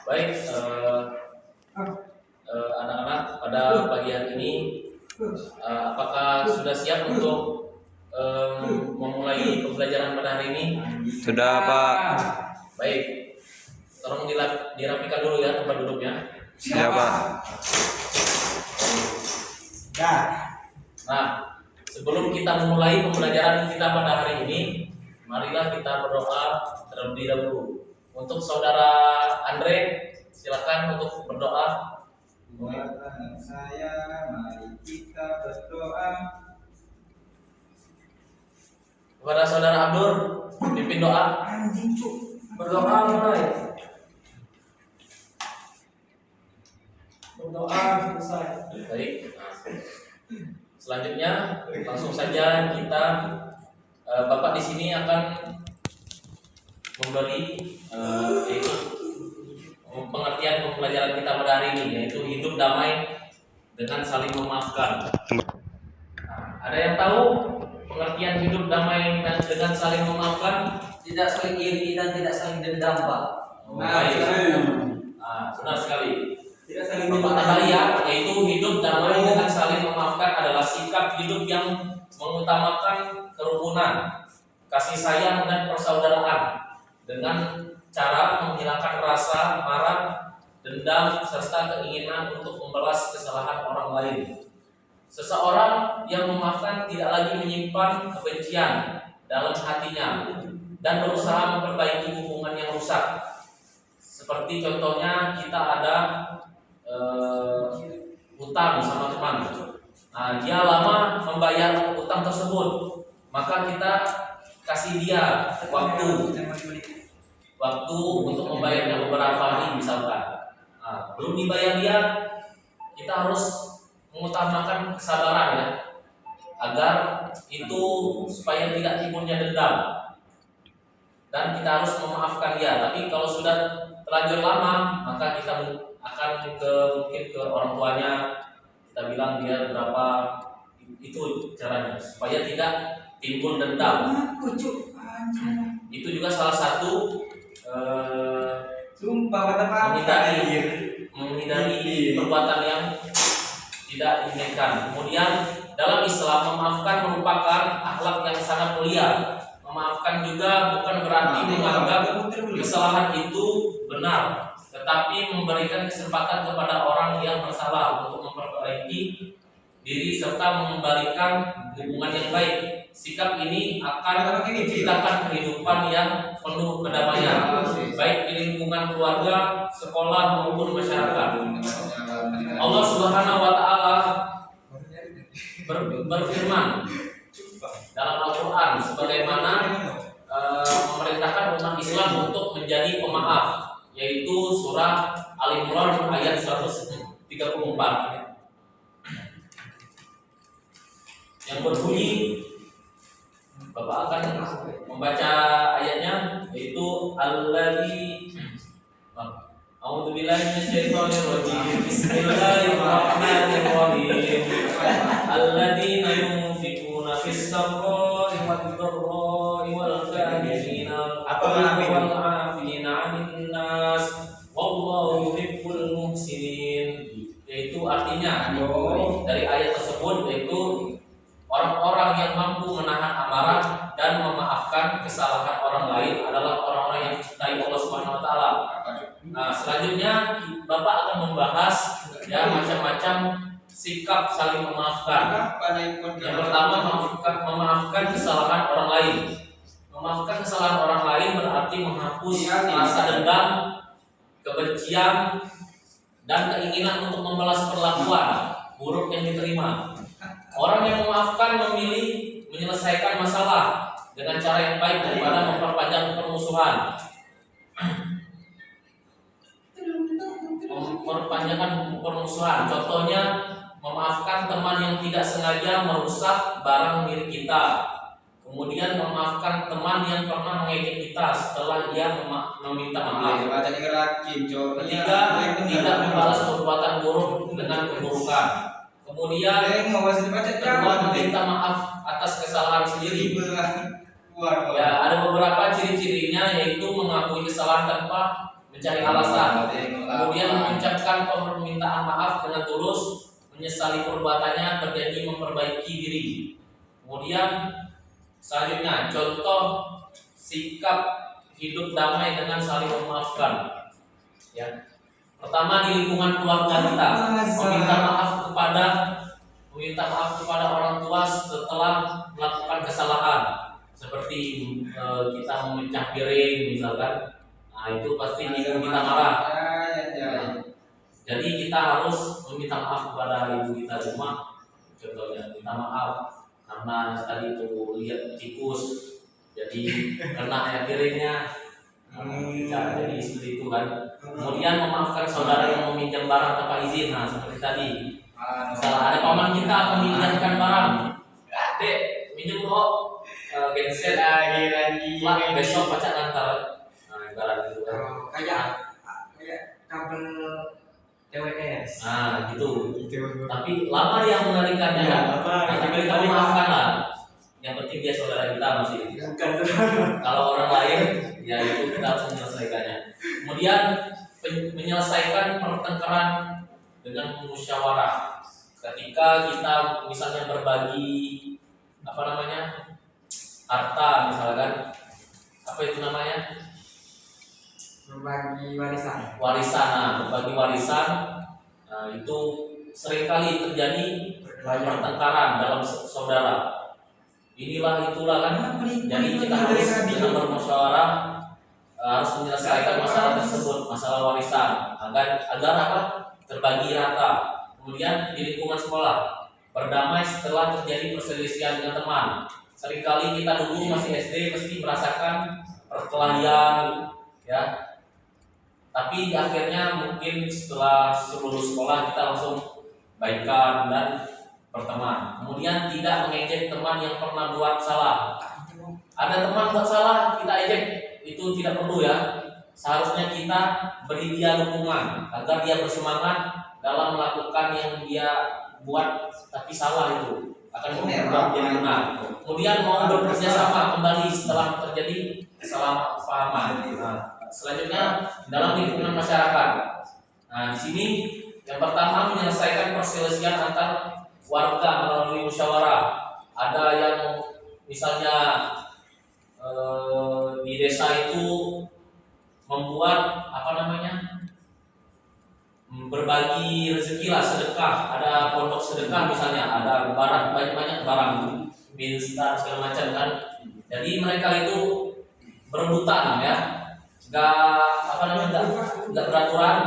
Baik, anak-anak pada pagi hari ini, apakah sudah siap untuk memulai pembelajaran pada hari ini? Sudah, Pak. Baik, tolong dirapikan dulu ya tempat duduknya. Ya, Pak. Nah, sebelum kita memulai pembelajaran kita pada hari ini, marilah kita berdoa terlebih dahulu. Untuk saudara Andre, silakan untuk berdoa. Buat saya, mari kita berdoa. Kepada saudara Abdur, pimpin doa. Berdoa mulai. Berdoa selesai. Baik. Selanjutnya langsung saja kita Bapak di sini akan memberi yaitu pengertian pembelajaran kita pada hari ini, yaitu hidup damai dengan saling memaafkan. Ada yang tahu pengertian hidup damai dan dengan saling memaafkan? Tidak saling iri dan tidak saling dendam, Pak. Baik. Benar sekali. Tidak saling Bahaya, yaitu hidup damai dengan saling memaafkan adalah sikap hidup yang mengutamakan kerukunan, kasih sayang dan persaudaraan dengan cara menghilangkan rasa marah, dendam, serta keinginan untuk membalas kesalahan orang lain. Seseorang yang memaafkan tidak lagi menyimpan kebencian dalam hatinya dan berusaha memperbaiki hubungan yang rusak. Seperti contohnya kita ada utang sama teman. Nah, dia lama membayar utang tersebut, maka kita kasih dia waktu untuk membayarnya beberapa hari misalkan. Nah, belum dibayar dia, kita harus mengutamakan kesabaran ya, agar itu supaya tidak timbulnya dendam, dan kita harus memaafkan dia. Tapi kalau sudah terlanjur lama, maka kita akan mungkin ke orang tuanya, kita bilang dia berapa, itu caranya supaya tidak timbul dendam. Itu juga salah satu menghindari perbuatan yang tidak diinginkan. Kemudian dalam Islam, memaafkan merupakan akhlak yang sangat mulia. Memaafkan juga bukan berarti menganggap kesalahan itu benar, tetapi memberikan kesempatan kepada orang yang bersalah untuk memperbaiki diri serta mengembalikan hubungan yang baik. Sikap ini akan menciptakan kehidupan yang penuh kedamaian, baik di lingkungan keluarga, sekolah maupun masyarakat. Allah Subhanahu wa Ta'ala berfirman dalam Al-Quran sebagaimana memerintahkan umat Islam untuk menjadi pemaaf, yaitu surah Al-Imran ayat 134 yang berbunyi, Bapak akan membaca ayatnya, yaitu alladzi A'udzubillahi minasyaitonirrajim. Bismillahirrahmanirrahim. Alladzina yunfikuna fis sarra'i wad-dharra'i wal kadhimina wal 'afina 'anil nas wallahu yuhibbul muhsinin. Yaitu artinya dari ayat tersebut, yaitu orang-orang yang mampu menahan amarah dan memaafkan kesalahan orang lain adalah orang-orang yang dicintai Allah Subhanahu wa Ta'ala. Nah, selanjutnya Bapak akan membahas ya macam-macam sikap saling memaafkan. Yang pertama, memaafkan kesalahan orang lain. Memaafkan kesalahan orang lain berarti menghapus rasa dendam, kebencian, dan keinginan untuk membalas perlakuan buruk yang diterima. Orang yang memaafkan memilih menyelesaikan masalah dengan cara yang baik daripada memperpanjang permusuhan. Memperpanjangkan permusuhan. Contohnya, memaafkan teman yang tidak sengaja merusak barang milik kita. Kemudian memaafkan teman yang pernah mengejek kita setelah ia meminta maaf. Ketiga, tidak membalas perbuatan buruk dengan keburukan. Kemudian kedua, meminta maaf atas kesalahan sendiri. Ya, ada beberapa ciri-cirinya yaitu mengakui kesalahan tanpa mencari alasan. Kemudian mengucapkan permintaan maaf dengan tulus, menyesali perbuatannya, berjanji memperbaiki diri. Kemudian selanjutnya contoh sikap hidup damai dengan saling memaafkan. Ya. Pertama, di lingkungan keluarga kita meminta maaf kepada orang tua setelah melakukan kesalahan, seperti kita memecah piring misalkan. Nah, itu pasti ibu kita marah. Jadi kita harus meminta maaf kepada ibu kita di rumah. Contohnya, minta maaf karena tadi itu lihat tikus, jadi kena air piringnya. Jadi seperti itu kan. Kemudian memaafkan saudara yang meminjam barang tanpa izin. Nah, seperti tadi. Misalnya ada paman kita meminjamkan barang, dek minjem kok genset lagi besok pacar antar. Nah, ibarat itu kan. Kayak kabel TWS. Nah, gitu. Tapi lama dia menarikannya kan. Nah, tapi kita memaafkan lah. Yang penting dia saudara kita masih. Kalau orang lain, ya itu kita harus menyelesaikannya. Kemudian menyelesaikan pertengkaran dengan musyawarah. Ketika kita misalnya berbagi harta misalkan, apa itu namanya? Berbagi warisan. Berbagi warisan. Nah, itu seringkali terjadi pertengkaran dalam saudara. Inilah itulah kan. Jadi kita harus dengan bermusyawarah harus menyelesaikan masalah tersebut, masalah warisan agar apa? Terbagi rata. Kemudian di lingkungan sekolah, berdamai setelah terjadi perselisihan dengan teman. Seringkali kita dulu masih SD mesti merasakan perkelahian, ya. Tapi akhirnya mungkin setelah lulus sekolah kita langsung baikan dan berteman. Kemudian tidak mengejek teman yang pernah buat salah. Ada teman buat salah, kita ejek, itu tidak perlu ya. Seharusnya kita beri dia dukungan agar dia bersemangat dalam melakukan yang dia buat tapi salah itu akan berubah jadi benar. Kemudian mau bekerja sama kembali setelah terjadi kesalahpahaman. Nah, selanjutnya dalam lingkungan masyarakat. Nah, di sini yang pertama menyelesaikan perselisihan antar warga melalui musyawarah. Ada yang misalnya di desa itu membuat berbagi rezeki lah, sedekah. Ada pondok sedekah misalnya, ada barang banyak barang mie instan segala macam kan. Jadi mereka itu berebutan ya, nggak beraturan.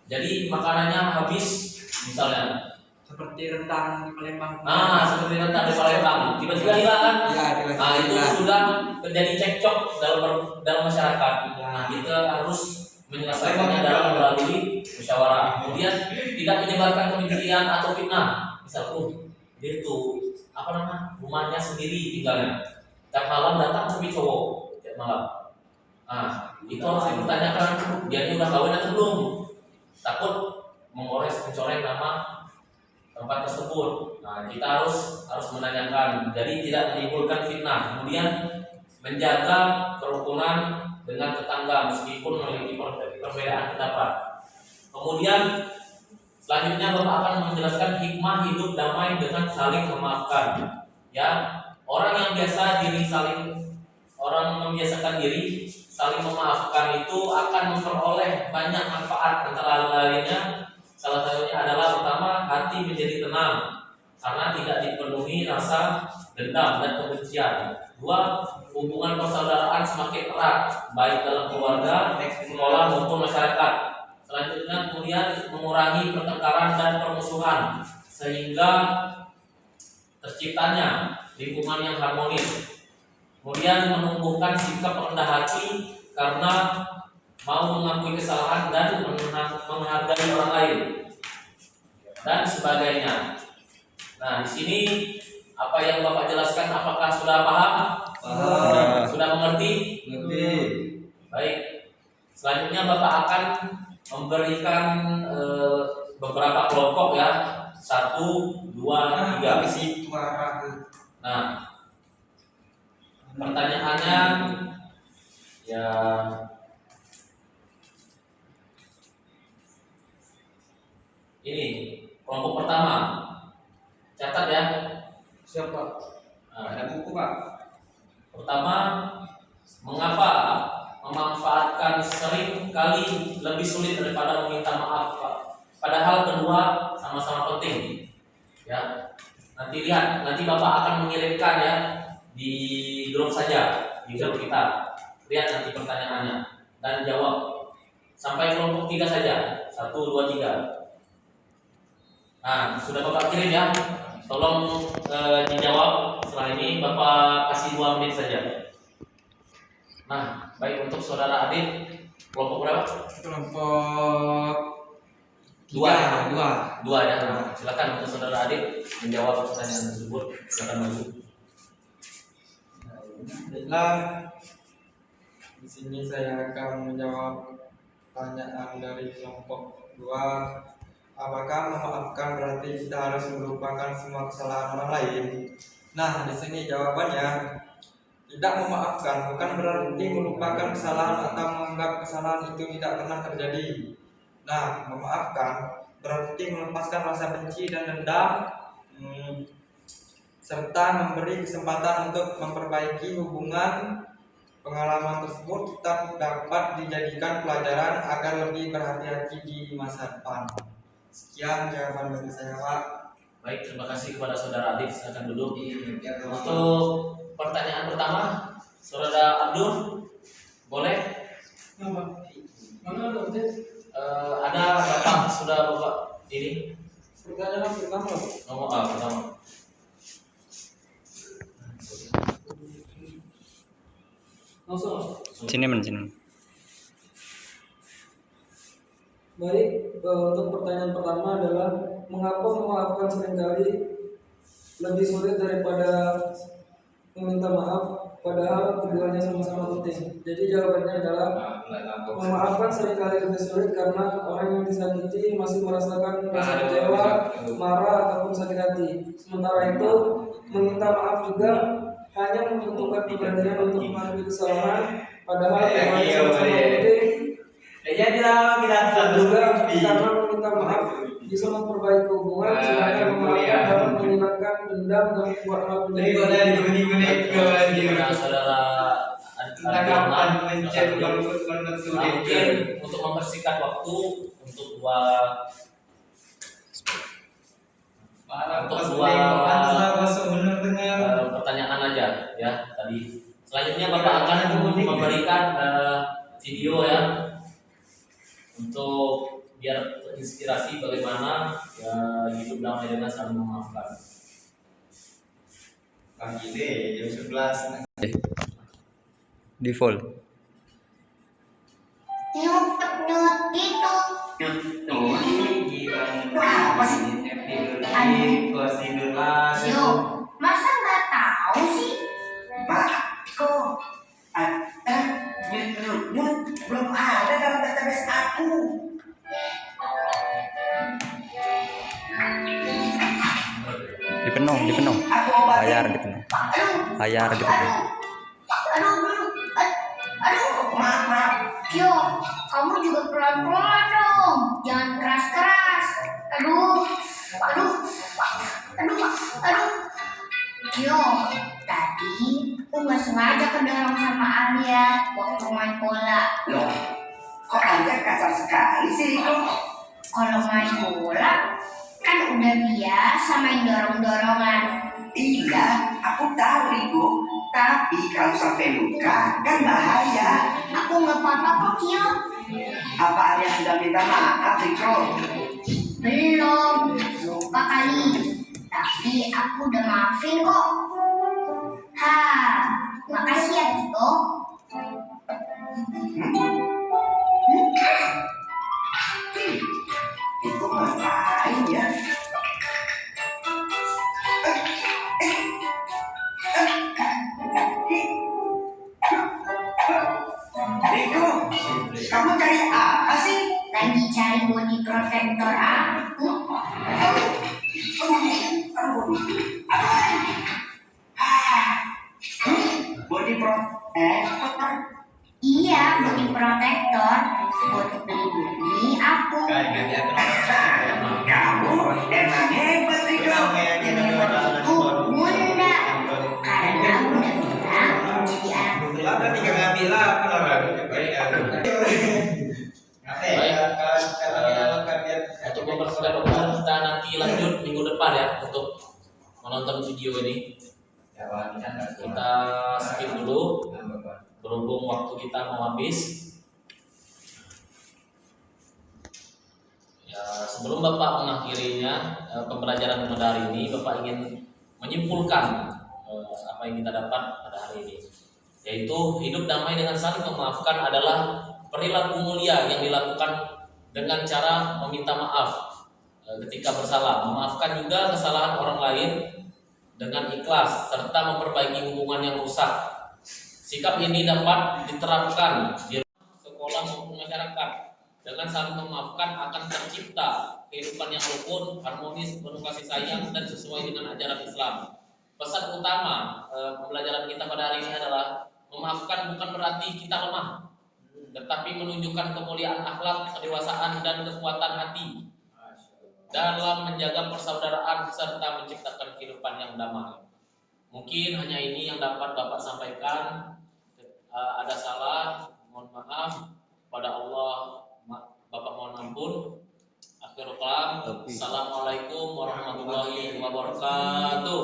Jadi makanannya habis misalnya. Seperti rendang di Palembang. Seperti rendang di Palembang. Tiba-tiba hilang kan? Ya, Itu sudah terjadi cekcok dalam masyarakat. Nah, kita harus menyelesaikannya dalam melalui musyawarah. Kemudian tidak menyebarkan kebencian atau fitnah. Misal dia itu rumahnya sendiri tinggalnya. Tiap malam datang tapi cowok tiap malam. Nah, itu harus dipertanyakan dia udah kawin atau belum. Takut mencoreng nama tempat tersebut. Nah, kita harus menanyakan. Jadi tidak menimbulkan fitnah. Kemudian menjaga kerukunan dengan tetangga meskipun memiliki perbedaan pendapat. Kemudian selanjutnya Bapak akan menjelaskan hikmah hidup damai dengan saling memaafkan. Ya, orang yang membiasakan diri saling memaafkan itu akan memperoleh banyak manfaat, antara lainnya salah satunya adalah pertama, hati menjadi tenang karena tidak dipenuhi rasa dendam dan kebencian. Dua, hubungan persaudaraan semakin erat baik dalam keluarga, sekolah maupun masyarakat. Selanjutnya kemudian mengurangi pertengkaran dan permusuhan sehingga terciptanya lingkungan yang harmonis. Kemudian menumbuhkan sikap rendah hati karena mau mengakui kesalahan dan menghargai orang lain dan sebagainya. Nah, di sini apa yang Bapak jelaskan apakah sudah paham? Sudah mengerti? Mengerti. Baik. Selanjutnya Bapak akan memberikan beberapa kelompok ya. 1, 2, 3. Situ arah. Nah, Pertanyaannya ya ini kelompok pertama. Catat ya. Siapa? Nah, Ada buku Pak? pertama, mengapa memanfaatkan sering kali lebih sulit daripada meminta maaf, Pak? Padahal kedua sama-sama penting. Ya. Nanti lihat, nanti Bapak akan mengirimkan ya di grup saja, di grup kita. Lihat nanti pertanyaannya dan jawab. Sampai kelompok 3 saja. 1, 2, 3. Nah, sudah Bapak kirim ya. Tolong dijawab. Setelah ini Bapak kasih 2 menit saja. Nah, baik untuk saudara Adit, kelompok berapa? Kelompok 2 ya? 2. 2 ya. Nah, silakan untuk saudara Adit menjawab pertanyaan tersebut. Silakan maju. Baiklah, di sini saya akan menjawab pertanyaan dari kelompok 2. Apakah memaafkan berarti kita harus melupakan semua kesalahan orang lain? Nah, di sini jawabannya tidak. Memaafkan bukan berarti melupakan kesalahan atau menganggap kesalahan itu tidak pernah terjadi. Nah, memaafkan berarti melepaskan rasa benci dan dendam, serta memberi kesempatan untuk memperbaiki hubungan. Pengalaman tersebut tetap dapat dijadikan pelajaran agar lebih berhati-hati di masa depan. Sekian jawaban dari saya, Pak. Baik, terima kasih kepada saudara Adit. Silakan duduk. Untuk pertanyaan pertama, saudara Abdul, boleh? Mana ada Ada Bapak sudah Bapak ini pertanyaan pertama? nomor A pertama. Sini men sini. Baik, untuk pertanyaan pertama adalah mengapa memaafkan seringkali lebih sulit daripada meminta maaf, padahal keduanya sama-sama penting. Jadi jawabannya adalah memaafkan seringkali lebih sulit karena orang yang disakiti masih merasakan rasa kecewa, marah ataupun sakit hati. Sementara itu, meminta maaf juga hanya membutuhkan keberanian untuk mengakui kesalahan, padahal keduanya sama-sama penting. Dan juga karena meminta maaf bisa memperbaiki hubungan, sedangkan memaafkan dapat menghilangkan dendam dan membuat hal Saudara mungkin untuk membersihkan waktu untuk dua pertanyaan aja ya tadi. Selanjutnya Bapak akan memberikan video ya untuk biar terinspirasi bagaimana ya hidup damai dengan saling memaafkan. Pagi deh, jam 11. Default. Apa sih? Yo, masa nggak tahu sih? Pak, kok belum ada dalam database aku. Dipenuh. Aku obat. Bayar dipenuh. Maaf. Yo, kamu juga pelan-pelan dong. Jangan keras-keras. Aduh. Yo, tadi aku nggak sengaja kedorong sama Arya waktu main bola. Loh, kok Anda kasar sekali sih, Riko? Kalau main bola kan udah biasa main dorong-dorongan. Iya, aku tahu, Riko. Tapi kalau sampai luka, kan bahaya. Aku nggak apa-apa kok, Kyo. Apa Arya sudah minta maaf, Riko? Belum, lupa kali. Tapi aku udah maafin kok. Makasih ya, Kyo. Riko ngapain ya? Riko, kamu cari apa sih? Lagi cari body protector aku. Body protektor. Iya, body protektor. Buat melindungi aku. Kamu emang hebat, Rico. Itu Bunda. Karena Bunda bilang jadi anak Untuk mempersiapkan dokumen kita nanti lanjut minggu depan ya untuk menonton video ini. Kita skip dulu berhubung waktu kita mau habis. Ya, sebelum Bapak mengakhirinya pembelajaran pada hari ini, Bapak ingin menyimpulkan apa yang kita dapat pada hari ini, yaitu hidup damai dengan saling memaafkan adalah perilaku mulia yang dilakukan dengan cara meminta maaf ketika bersalah, memaafkan juga kesalahan orang lain dengan ikhlas serta memperbaiki hubungan yang rusak. Sikap ini dapat diterapkan di sekolah maupun masyarakat. Dengan saling memaafkan akan tercipta kehidupan yang rukun, harmonis, penuh kasih sayang dan sesuai dengan ajaran Islam. Pesan utama pembelajaran kita pada hari ini adalah memaafkan bukan berarti kita lemah, tetapi menunjukkan kemuliaan akhlak, kedewasaan dan kekuatan hati dalam menjaga persaudaraan serta menciptakan kehidupan yang damai. Mungkin hanya ini yang dapat Bapak sampaikan. Ada salah, mohon maaf pada Allah, Bapak mohon ampun. Akhirul kalam. Assalamualaikum warahmatullahi wabarakatuh.